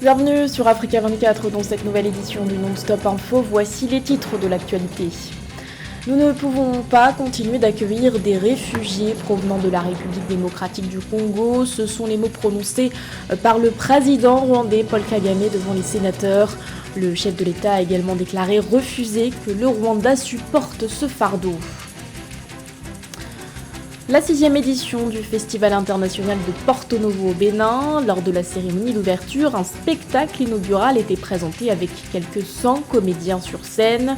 Bienvenue sur Africa 24 dans cette nouvelle édition du Non-Stop Info. Voici les titres de l'actualité. Nous ne pouvons pas continuer d'accueillir des réfugiés provenant de la République démocratique du Congo. Ce sont les mots prononcés par le président rwandais Paul Kagame devant les sénateurs. Le chef de l'État a également déclaré refuser que le Rwanda supporte ce fardeau. La 6e édition du Festival international de Porto Novo au Bénin. Lors de la cérémonie d'ouverture, un spectacle inaugural était présenté avec quelques 100 comédiens sur scène.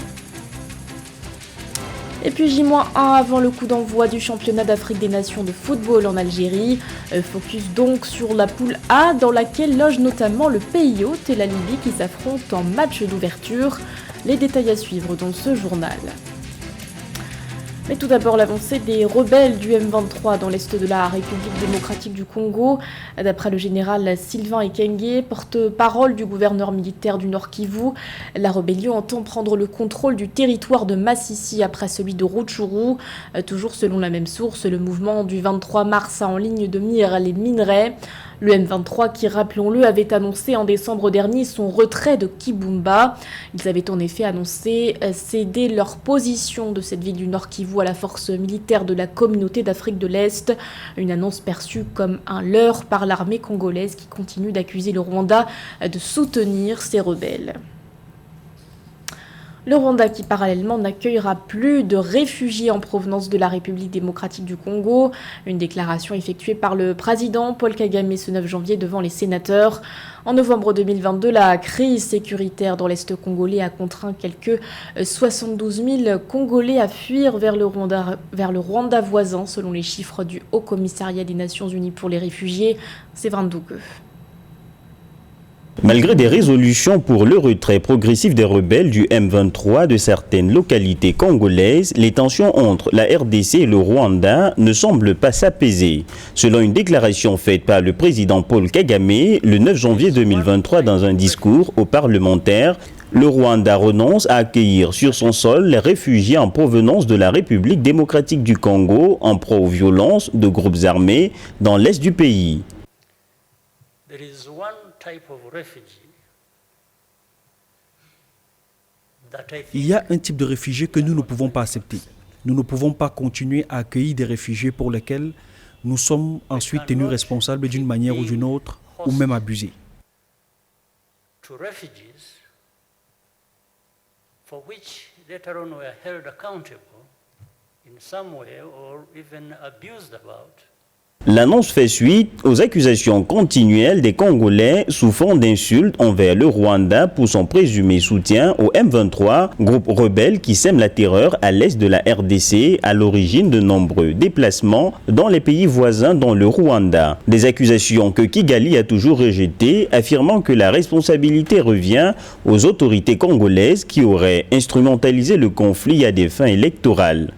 Et puis J-1 avant le coup d'envoi du championnat d'Afrique des Nations de football en Algérie. Focus donc sur la poule A dans laquelle loge notamment le pays hôte et la Libye qui s'affrontent en match d'ouverture. Les détails à suivre dans ce journal. Mais tout d'abord, l'avancée des rebelles du M23 dans l'est de la République démocratique du Congo. D'après le général Sylvain Ekenge, porte-parole du gouverneur militaire du Nord Kivu, la rébellion entend prendre le contrôle du territoire de Massissi après celui de Rutshuru. Toujours selon la même source, le mouvement du 23 mars a en ligne de mire les minerais. Le M23 qui, rappelons-le, avait annoncé en décembre dernier son retrait de Kibumba. Ils avaient en effet annoncé céder leur position de cette ville du Nord Kivu à la force militaire de la communauté d'Afrique de l'Est. Une annonce perçue comme un leurre par l'armée congolaise qui continue d'accuser le Rwanda de soutenir ces rebelles. Le Rwanda qui parallèlement n'accueillera plus de réfugiés en provenance de la République démocratique du Congo. Une déclaration effectuée par le président Paul Kagame ce 9 janvier devant les sénateurs. En novembre 2022, la crise sécuritaire dans l'Est congolais a contraint quelques 72 000 Congolais à fuir vers le Rwanda voisin, selon les chiffres du Haut Commissariat des Nations Unies pour les réfugiés. C'est Douke. Malgré des résolutions pour le retrait progressif des rebelles du M23 de certaines localités congolaises, les tensions entre la RDC et le Rwanda ne semblent pas s'apaiser. Selon une déclaration faite par le président Paul Kagame le 9 janvier 2023 dans un discours aux parlementaires, le Rwanda renonce à accueillir sur son sol les réfugiés en provenance de la République démocratique du Congo en proie aux violences de groupes armés dans l'est du pays. Il y a un type de réfugié que nous ne pouvons pas accepter. Nous ne pouvons pas continuer à accueillir des réfugiés pour lesquels nous sommes ensuite tenus responsables d'une manière ou d'une autre, ou même abusés. L'annonce fait suite aux accusations continuelles des Congolais souffrant d'insultes envers le Rwanda pour son présumé soutien au M23, groupe rebelle qui sème la terreur à l'est de la RDC, à l'origine de nombreux déplacements dans les pays voisins dont le Rwanda. Des accusations que Kigali a toujours rejetées, affirmant que la responsabilité revient aux autorités congolaises qui auraient instrumentalisé le conflit à des fins électorales.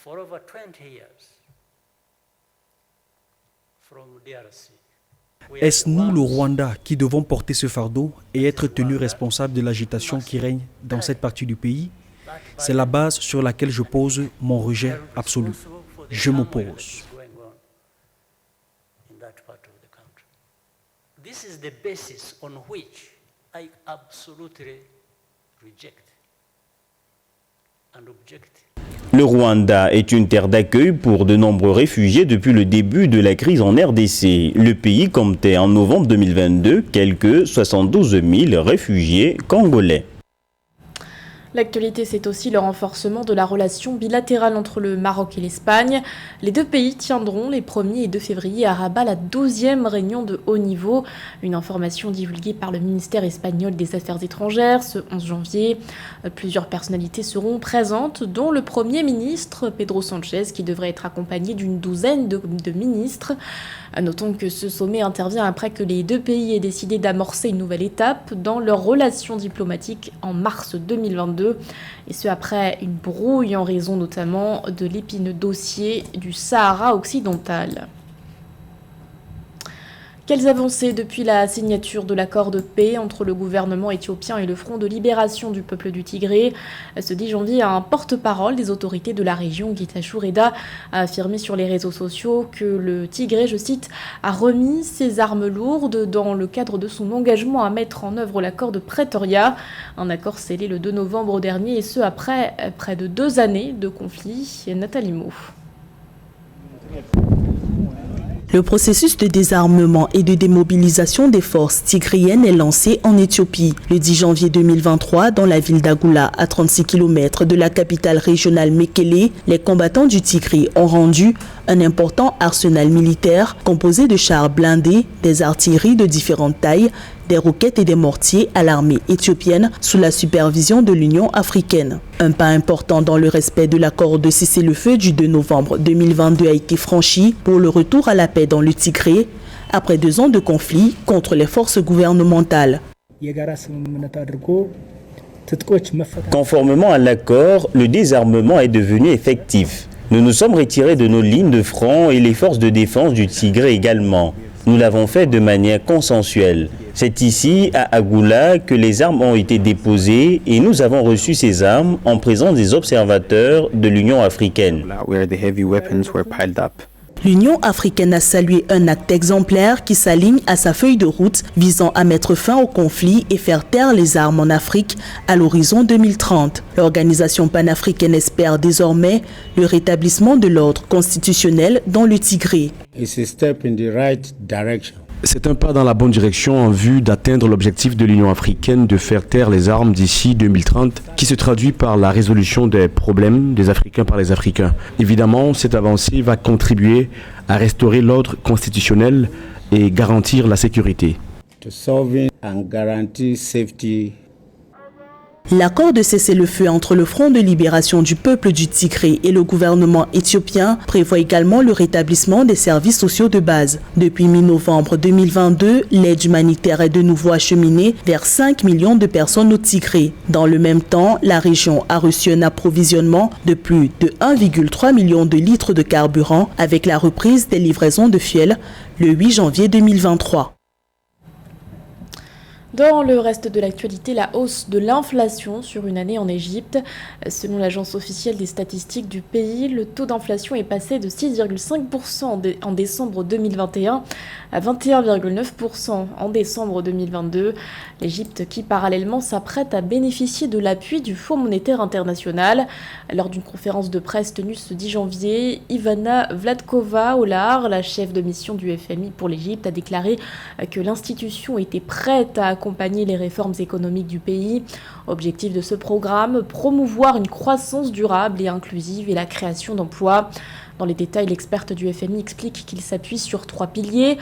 For over 20 years from DRC. Est-ce nous, le Rwanda, qui devons porter ce fardeau et être tenus responsables de l'agitation qui règne dans cette partie du pays? C'est la base sur laquelle je pose mon rejet absolu. Je m'oppose. This is the basis on which I absolutely reject and object. Le Rwanda est une terre d'accueil pour de nombreux réfugiés depuis le début de la crise en RDC. Le pays comptait en novembre 2022 quelques 72 000 réfugiés congolais. L'actualité, c'est aussi le renforcement de la relation bilatérale entre le Maroc et l'Espagne. Les deux pays tiendront les 1er et 2 février à Rabat la 12e réunion de haut niveau. Une information divulguée par le ministère espagnol des Affaires étrangères ce 11 janvier. Plusieurs personnalités seront présentes, dont le Premier ministre Pedro Sánchez, qui devrait être accompagné d'une douzaine de ministres. Notons que ce sommet intervient après que les deux pays aient décidé d'amorcer une nouvelle étape dans leurs relations diplomatiques en mars 2022, et ce après une brouille en raison notamment de l'épineux dossier du Sahara occidental. Quelles avancées depuis la signature de l'accord de paix entre le gouvernement éthiopien et le Front de libération du peuple du Tigré? Ce 10 janvier, un porte-parole des autorités de la région, Getachew Reda, a affirmé sur les réseaux sociaux que le Tigré, je cite, a remis ses armes lourdes dans le cadre de son engagement à mettre en œuvre l'accord de Pretoria, un accord scellé le 2 novembre dernier et ce après près de 2 années de conflit. Nathalie Mo. Le processus de désarmement et de démobilisation des forces tigriennes est lancé en Éthiopie. Le 10 janvier 2023, dans la ville d'Agoula, à 36 km de la capitale régionale Mekele, les combattants du Tigray ont rendu un important arsenal militaire composé de chars blindés, des artilleries de différentes tailles, des roquettes et des mortiers à l'armée éthiopienne sous la supervision de l'Union africaine. Un pas important dans le respect de l'accord de cessez-le-feu du 2 novembre 2022 a été franchi pour le retour à la paix dans le Tigré après 2 ans de conflit contre les forces gouvernementales. Conformément à l'accord, le désarmement est devenu effectif. Nous nous sommes retirés de nos lignes de front et les forces de défense du Tigré également. Nous l'avons fait de manière consensuelle. C'est ici, à Agoula, que les armes ont été déposées et nous avons reçu ces armes en présence des observateurs de l'Union africaine. L'Union africaine a salué un acte exemplaire qui s'aligne à sa feuille de route visant à mettre fin au conflit et faire taire les armes en Afrique à l'horizon 2030. L'organisation panafricaine espère désormais le rétablissement de l'ordre constitutionnel dans le Tigré. C'est un pas dans la bonne direction en vue d'atteindre l'objectif de l'Union africaine de faire taire les armes d'ici 2030, qui se traduit par la résolution des problèmes des Africains par les Africains. Évidemment, cette avancée va contribuer à restaurer l'ordre constitutionnel et garantir la sécurité. L'accord de cessez-le-feu entre le Front de libération du peuple du Tigré et le gouvernement éthiopien prévoit également le rétablissement des services sociaux de base. Depuis mi-novembre 2022, l'aide humanitaire est de nouveau acheminée vers 5 millions de personnes au Tigré. Dans le même temps, la région a reçu un approvisionnement de plus de 1,3 million de litres de carburant avec la reprise des livraisons de fuel le 8 janvier 2023. Dans le reste de l'actualité, la hausse de l'inflation sur une année en Égypte. Selon l'agence officielle des statistiques du pays, le taux d'inflation est passé de 6,5% en décembre 2021 à 21,9% en décembre 2022. L'Égypte qui parallèlement s'apprête à bénéficier de l'appui du Fonds monétaire international. Lors d'une conférence de presse tenue ce 10 janvier, Ivana Vladkova-Olar, la chef de mission du FMI pour l'Égypte, a déclaré que l'institution était prête à accompagner les réformes économiques du pays. Objectif de ce programme, promouvoir une croissance durable et inclusive et la création d'emplois. Dans les détails, l'experte du FMI explique qu'il s'appuie sur 3 piliers.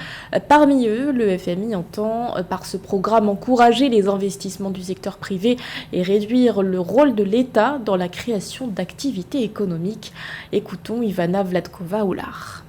Parmi eux, le FMI entend par ce programme encourager les investissements du secteur privé et réduire le rôle de l'État dans la création d'activités économiques. Écoutons Ivana Vladkova-Olar.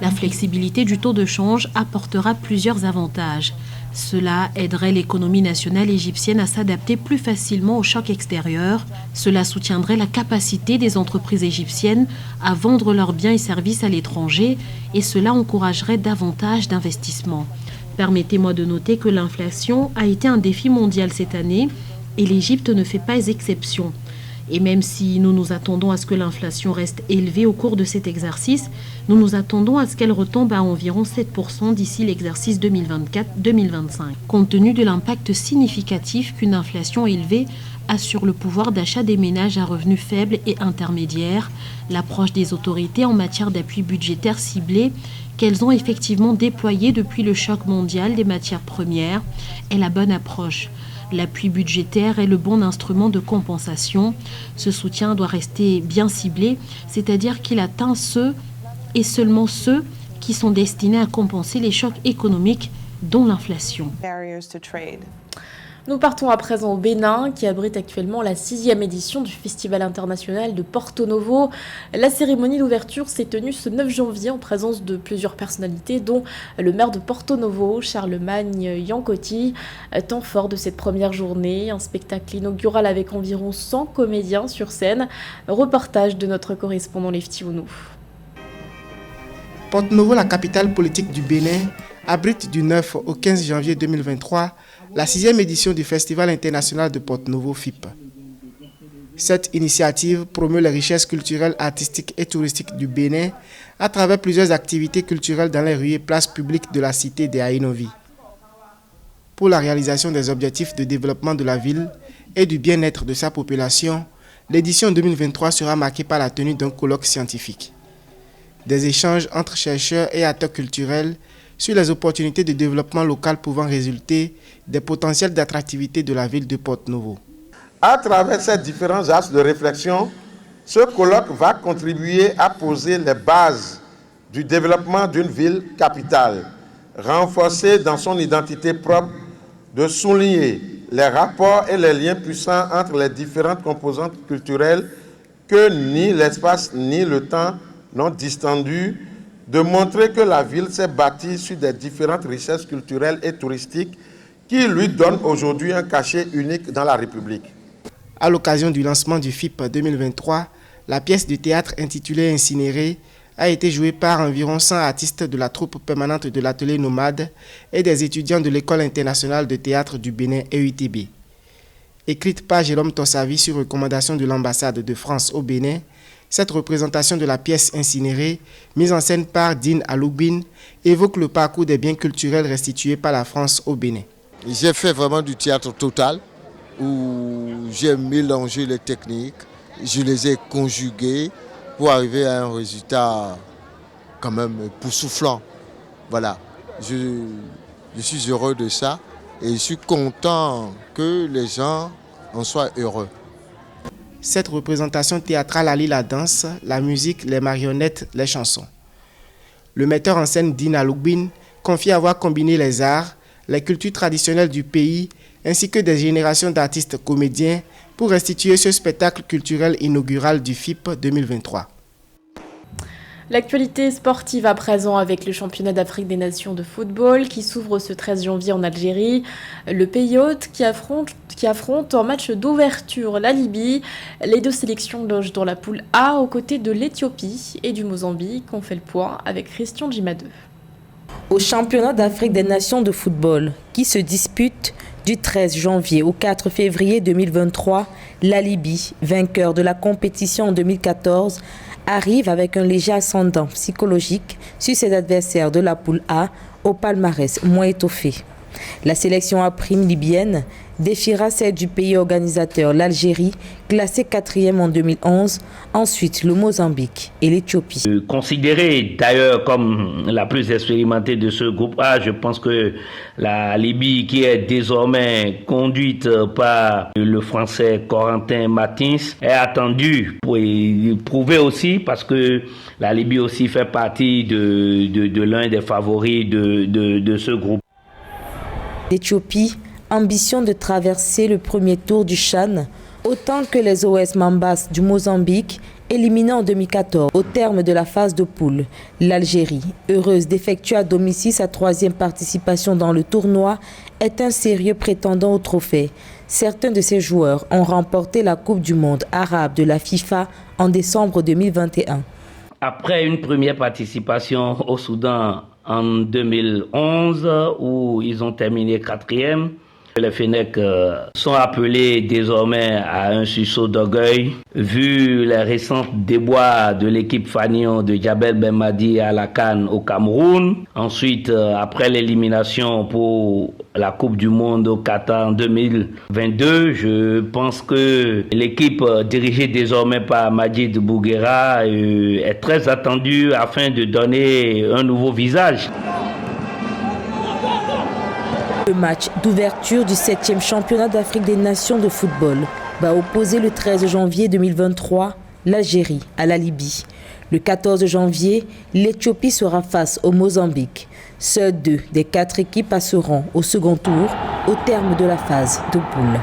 La flexibilité du taux de change apportera plusieurs avantages. Cela aiderait l'économie nationale égyptienne à s'adapter plus facilement aux chocs extérieurs. Cela soutiendrait la capacité des entreprises égyptiennes à vendre leurs biens et services à l'étranger et cela encouragerait davantage d'investissements. Permettez-moi de noter que l'inflation a été un défi mondial cette année et l'Égypte ne fait pas exception. Et même si nous nous attendons à ce que l'inflation reste élevée au cours de cet exercice, nous nous attendons à ce qu'elle retombe à environ 7% d'ici l'exercice 2024-2025. Compte tenu de l'impact significatif qu'une inflation élevée a sur le pouvoir d'achat des ménages à revenus faibles et intermédiaires, l'approche des autorités en matière d'appui budgétaire ciblé qu'elles ont effectivement déployé depuis le choc mondial des matières premières est la bonne approche. L'appui budgétaire est le bon instrument de compensation. Ce soutien doit rester bien ciblé, c'est-à-dire qu'il atteint ceux et seulement ceux qui sont destinés à compenser les chocs économiques, dont l'inflation. Nous partons à présent au Bénin, qui abrite actuellement la 6e édition du Festival international de Porto Novo. La cérémonie d'ouverture s'est tenue ce 9 janvier en présence de plusieurs personnalités, dont le maire de Porto Novo, Charlemagne Yankoti. Temps fort de cette première journée, un spectacle inaugural avec environ 100 comédiens sur scène. Reportage de notre correspondant Lefty Ounou. Porto-Novo, la capitale politique du Bénin, abrite du 9 au 15 janvier 2023 la 6e édition du Festival international de Porto-Novo FIP. Cette initiative promeut les richesses culturelles, artistiques et touristiques du Bénin à travers plusieurs activités culturelles dans les rues et places publiques de la cité de Aïnovi. Pour la réalisation des objectifs de développement de la ville et du bien-être de sa population, l'édition 2023 sera marquée par la tenue d'un colloque scientifique. Des échanges entre chercheurs et acteurs culturels sur les opportunités de développement local pouvant résulter des potentiels d'attractivité de la ville de Porto-Novo. À travers ces différents axes de réflexion, ce colloque va contribuer à poser les bases du développement d'une ville capitale, renforcer dans son identité propre, de souligner les rapports et les liens puissants entre les différentes composantes culturelles que ni l'espace ni le temps n'ont distendu, de montrer que la ville s'est bâtie sur des différentes richesses culturelles et touristiques qui lui donnent aujourd'hui un cachet unique dans la République. À l'occasion du lancement du FIP 2023, la pièce de théâtre intitulée Incinéré a été jouée par environ 100 artistes de la troupe permanente de l'atelier Nomade et des étudiants de l'École internationale de théâtre du Bénin EUTB. Écrite par Jérôme Tossavi sur recommandation de l'ambassade de France au Bénin, cette représentation de la pièce Incinérée, mise en scène par Dean Aloubine, évoque le parcours des biens culturels restitués par la France au Bénin. J'ai fait vraiment du théâtre total, où j'ai mélangé les techniques, je les ai conjuguées pour arriver à un résultat quand même époustouflant. Voilà, je suis heureux de ça et je suis content que les gens en soient heureux. Cette représentation théâtrale allie la danse, la musique, les marionnettes, les chansons. Le metteur en scène Dina Aloubine confie avoir combiné les arts, les cultures traditionnelles du pays ainsi que des générations d'artistes comédiens pour restituer ce spectacle culturel inaugural du FIP 2023. L'actualité sportive à présent avec le championnat d'Afrique des Nations de football qui s'ouvre ce 13 janvier en Algérie. Le pays hôte qui affronte en match d'ouverture la Libye. Les deux sélections logent dans la poule A aux côtés de l'Éthiopie et du Mozambique. On fait le point avec Christian Djimadeu. Au championnat d'Afrique des Nations de football qui se dispute du 13 janvier au 4 février 2023, la Libye, vainqueur de la compétition en 2014, arrive avec un léger ascendant psychologique sur ses adversaires de la poule A au palmarès moins étoffé. La sélection à prime libyenne défiera celle du pays organisateur, l'Algérie, classée 4e en 2011, ensuite le Mozambique et l'Éthiopie. Considérée d'ailleurs comme la plus expérimentée de ce groupe A, je pense que la Libye, qui est désormais conduite par le Français Corentin Martins, est attendue pour prouver aussi, parce que la Libye aussi fait partie de l'un des favoris de ce groupe. L'Éthiopie ambitionne de traverser le premier tour du CHAN, autant que les OS Mambas du Mozambique, éliminés en 2014 au terme de la phase de poule. L'Algérie, heureuse d'effectuer à domicile sa 3e participation dans le tournoi, est un sérieux prétendant au trophée. Certains de ses joueurs ont remporté la Coupe du monde arabe de la FIFA en décembre 2021. Après une première participation au Soudan en 2011, où ils ont terminé 4e, les Fennecs sont appelés désormais à un sursaut d'orgueil, vu les récents déboires de l'équipe Fanion de Djabel Ben Madi à la CAN au Cameroun. Ensuite, après l'élimination pour la Coupe du Monde au Qatar en 2022, je pense que l'équipe dirigée désormais par Majid Bouguera est très attendue afin de donner un nouveau visage. Le match d'ouverture du 7e championnat d'Afrique des Nations de football va opposer le 13 janvier 2023 l'Algérie à la Libye. Le 14 janvier, l'Éthiopie sera face au Mozambique. Seules 2 des 4 équipes passeront au second tour au terme de la phase de poule.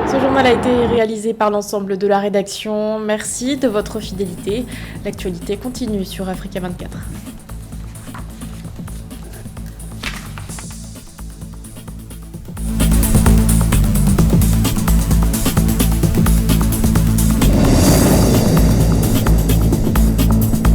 Ce journal a été réalisé par l'ensemble de la rédaction. Merci de votre fidélité. L'actualité continue sur Africa 24.